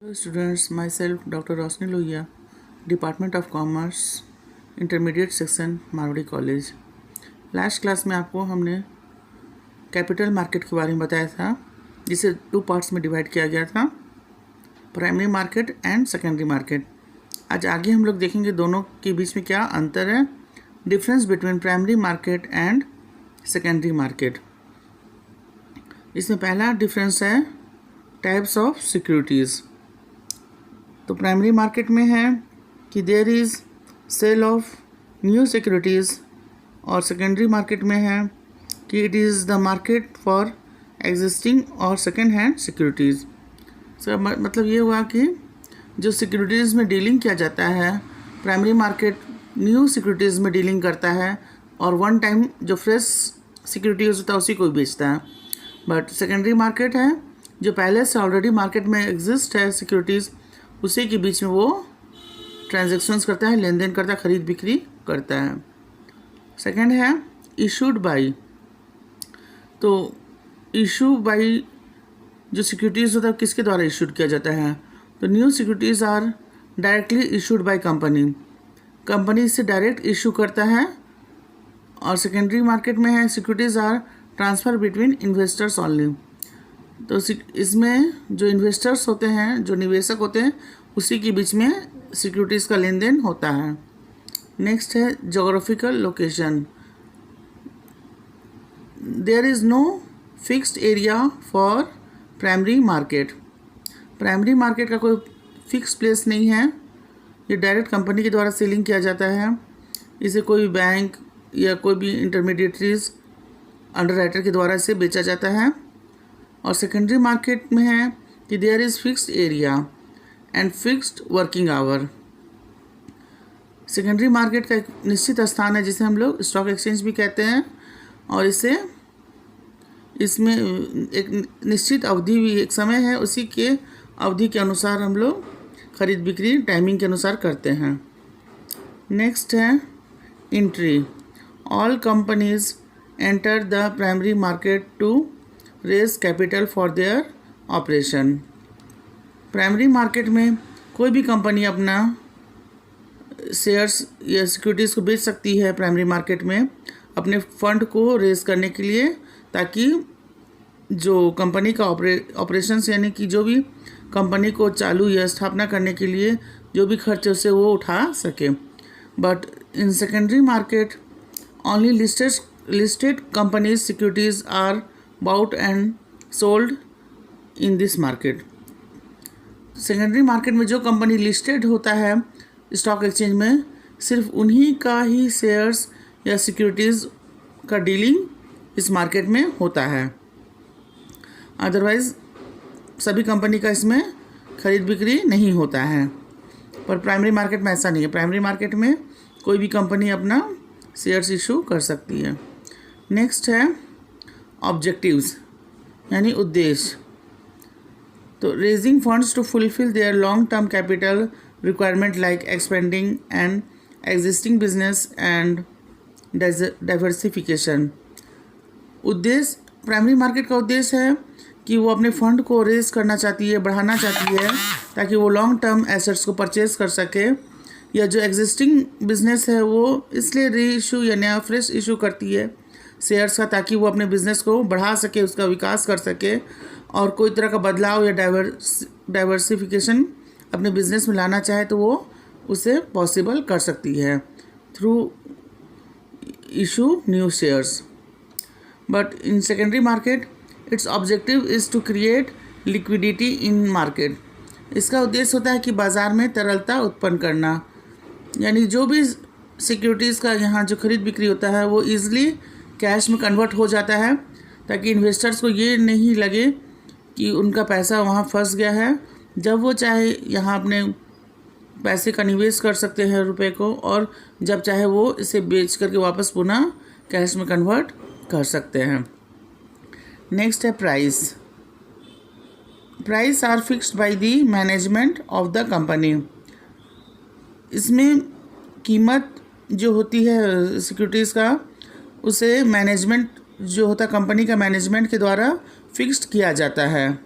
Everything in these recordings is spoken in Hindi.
Hello students, myself Dr. Rosni Lohia, department of commerce, intermediate section, Marwari college. Last class में आपको हमने कैपिटल मार्केट के बारे में बताया था, जिसे 2 पार्ट्स में डिवाइड किया गया था, primary market and secondary market. आज आगे हम लोग देखेंगे दोनों के बीच में क्या अंतर है, difference between primary market and secondary market. इसमें पहला डिफरेंस है टाइप्स ऑफ सिक्योरिटीज़। तो प्राइमरी मार्केट में है कि there is sale of new securities, और सेकेंडरी मार्केट में है कि it is the market for existing और सेकेंड हैंड सिक्योरिटीज़। सर मतलब ये हुआ कि जो सिक्योरिटीज़ में डीलिंग किया जाता है, प्राइमरी मार्केट न्यू सिक्योरिटीज़ में डीलिंग करता है और वन टाइम जो फ्रेश सिक्योरिटीज़ होता है उसी को बेचता है। बट सेकेंडरी मार्केट है जो पहले से ऑलरेडी मार्केट में एग्जिस्ट है सिक्योरिटीज़, उसी के बीच में वो ट्रांजैक्शंस करता है, लेन देन करता है, खरीद बिक्री करता है। सेकंड है इशूड बाई। तो इशू बाई जो सिक्योरिटीज़ होता है किसके द्वारा इशूड किया जाता है, तो new securities are directly issued by company, company इससे डायरेक्ट इशू करता है। और सेकेंडरी मार्केट में है securities are transfer between investors only. तो इसमें जो इन्वेस्टर्स होते हैं, जो निवेशक होते हैं, उसी के बीच में सिक्योरिटीज़ का लेन देन होता है। नेक्स्ट है geographical location. There is no fixed area for primary market. Primary market का कोई फिक्स प्लेस नहीं है, ये डायरेक्ट कंपनी के द्वारा सेलिंग किया जाता है। इसे कोई बैंक या कोई भी इंटरमीडिएटरीज अंडर राइटर के द्वारा इसे बेचा जाता है। और सेकेंडरी मार्केट में है कि there is fixed area and fixed working hour. Secondary market का एक निश्चित स्थान है जिसे हम लोग स्टॉक एक्सचेंज भी कहते हैं, और इसमें एक निश्चित अवधि भी, एक समय है, उसी के अवधि के अनुसार हम लोग खरीद बिक्री टाइमिंग के अनुसार करते हैं। नेक्स्ट है entry. All companies enter the primary market to raise capital for their operation. Primary market में कोई भी कंपनी अपना शेयर्स या सिक्योरिटीज़ को बेच सकती है प्राइमरी मार्केट में अपने फंड को रेज करने के लिए, ताकि जो कंपनी का ऑपरेशंस यानी कि जो भी कंपनी को चालू या स्थापना करने के लिए जो भी खर्च है उसे वो उठा सके। But in secondary market only listed companies securities are bought and sold in this market। Secondary market में जो कंपनी लिस्टेड होता है स्टॉक एक्सचेंज में, सिर्फ उन्हीं का ही शेयर्स या सिक्योरिटीज़ का डीलिंग इस मार्केट में होता है। अदरवाइज़ सभी कंपनी का इसमें खरीद बिक्री नहीं होता है। पर प्राइमरी मार्केट में ऐसा नहीं है। प्राइमरी मार्केट में कोई भी कंपनी अपना शेयर्स इशू कर सकती है। नेक्स्ट है ऑब्जेक्टिव्स यानी उद्देश्य। तो raising funds to fulfil their long term capital requirement like expanding and existing business and diversification. उद्देश्य, प्राइमरी मार्केट का उद्देश्य है कि वो अपने फंड को रेज करना चाहती है, बढ़ाना चाहती है, ताकि वो लॉन्ग टर्म एसेट्स को परचेज कर सके, या जो एग्जिस्टिंग बिजनेस है वो इसलिए री इशू या नया फ्रेश इशू करती है शेयर्स का, ताकि वो अपने बिज़नेस को बढ़ा सके, उसका विकास कर सके, और कोई तरह का बदलाव या डाइवर्सिफिकेशन अपने बिज़नेस में लाना चाहे तो वो उसे पॉसिबल कर सकती है through issue new shares. But in secondary market its objective is to create liquidity in market. इसका उद्देश्य होता है कि बाज़ार में तरलता उत्पन्न करना, यानी जो भी सिक्योरिटीज़ का यहाँ जो खरीद बिक्री होता है वो ईज़िली कैश में कन्वर्ट हो जाता है, ताकि इन्वेस्टर्स को ये नहीं लगे कि उनका पैसा वहाँ फंस गया है। जब वो चाहे यहाँ अपने पैसे का निवेश कर सकते हैं रुपए को, और जब चाहे वो इसे बेच करके वापस पुनः कैश में कन्वर्ट कर सकते हैं। नेक्स्ट है price. Price are fixed by the management of the company. इसमें कीमत जो होती है सिक्योरिटीज़ का, उसे मैनेजमेंट जो होता है कंपनी का मैनेजमेंट के द्वारा फिक्स्ड किया जाता है।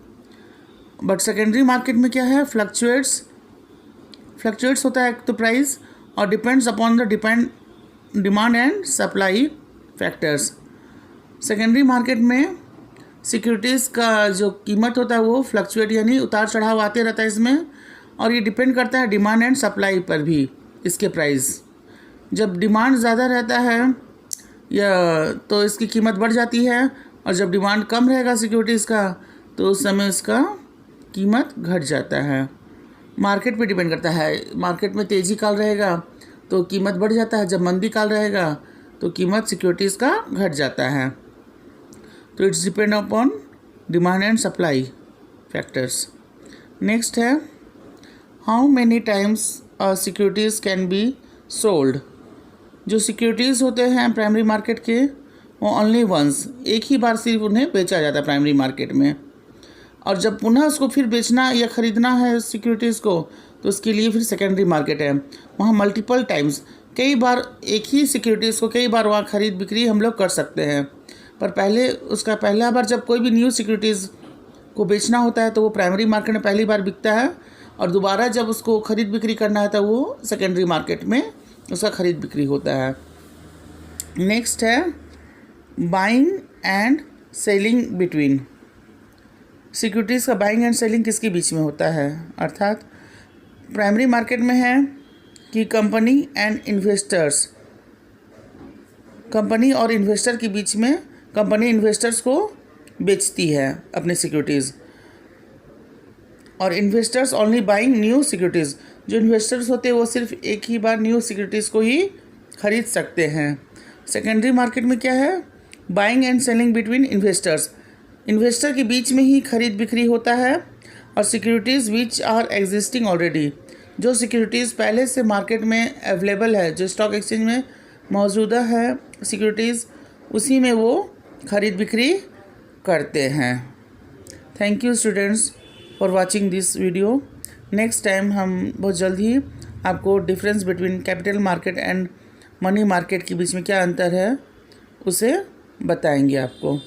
बट सेकेंडरी मार्केट में क्या है, फ्लक्चुएट्स होता है एक तो प्राइस, और depends upon the demand and supply factors. Secondary market में सिक्योरिटीज़ का जो कीमत होता है वो फ्लक्चुएट यानी उतार चढ़ाव आते रहता है इसमें, और ये डिपेंड करता है डिमांड एंड सप्लाई पर भी इसके प्राइस। जब डिमांड ज़्यादा रहता है या तो इसकी कीमत बढ़ जाती है, और जब डिमांड कम रहेगा सिक्योरिटीज़ का तो उस समय इसका कीमत घट जाता है। मार्केट पे डिपेंड करता है, मार्केट में तेज़ी काल रहेगा तो कीमत बढ़ जाता है, जब मंदी काल रहेगा तो कीमत सिक्योरिटीज़ का घट जाता है। तो it's depend upon demand and supply factors. Next है, how many times securities can be sold. जो सिक्योरिटीज़ होते हैं प्राइमरी मार्केट के वो ओनली वंस, एक ही बार सिर्फ उन्हें बेचा जाता है प्राइमरी मार्केट में, और जब पुनः उसको फिर बेचना या ख़रीदना है सिक्योरिटीज़ को तो उसके लिए फिर सेकेंडरी मार्केट है। वहाँ मल्टीपल टाइम्स, कई बार एक ही सिक्योरिटीज़ को कई बार वहाँ खरीद बिक्री हम लोग कर सकते हैं। पर पहला बार जब कोई भी न्यू सिक्योरिटीज़ को बेचना होता है तो वो प्राइमरी मार्केट में पहली बार बिकता है, और दोबारा जब उसको खरीद बिक्री करना है तो वो सेकेंडरी मार्केट में उसका खरीद बिक्री होता है। नेक्स्ट है, buying and selling between. Securities का बाइंग एंड सेलिंग किसके बीच में होता है, अर्थात प्राइमरी मार्केट में है कि कंपनी और इन्वेस्टर के बीच में कंपनी इन्वेस्टर्स को बेचती है अपनी सिक्योरिटीज़, और investors only buying new securities. जो इन्वेस्टर्स होते हैं वो सिर्फ एक ही बार न्यू सिक्योरिटीज़ को ही खरीद सकते हैं। सेकेंडरी मार्केट में क्या है, buying and selling between investor के बीच में ही खरीद बिक्री होता है, और securities which are existing already, जो सिक्योरिटीज़ पहले से मार्केट में अवेलेबल है, जो स्टॉक एक्सचेंज में मौजूदा है सिक्योरिटीज़, उसी में वो खरीद बिक्री करते हैं। Thank you students for watching this video. Next time हम बहुत जल्द ही आपको difference between capital market and money market के बीच में क्या अंतर है उसे बताएंगे आपको।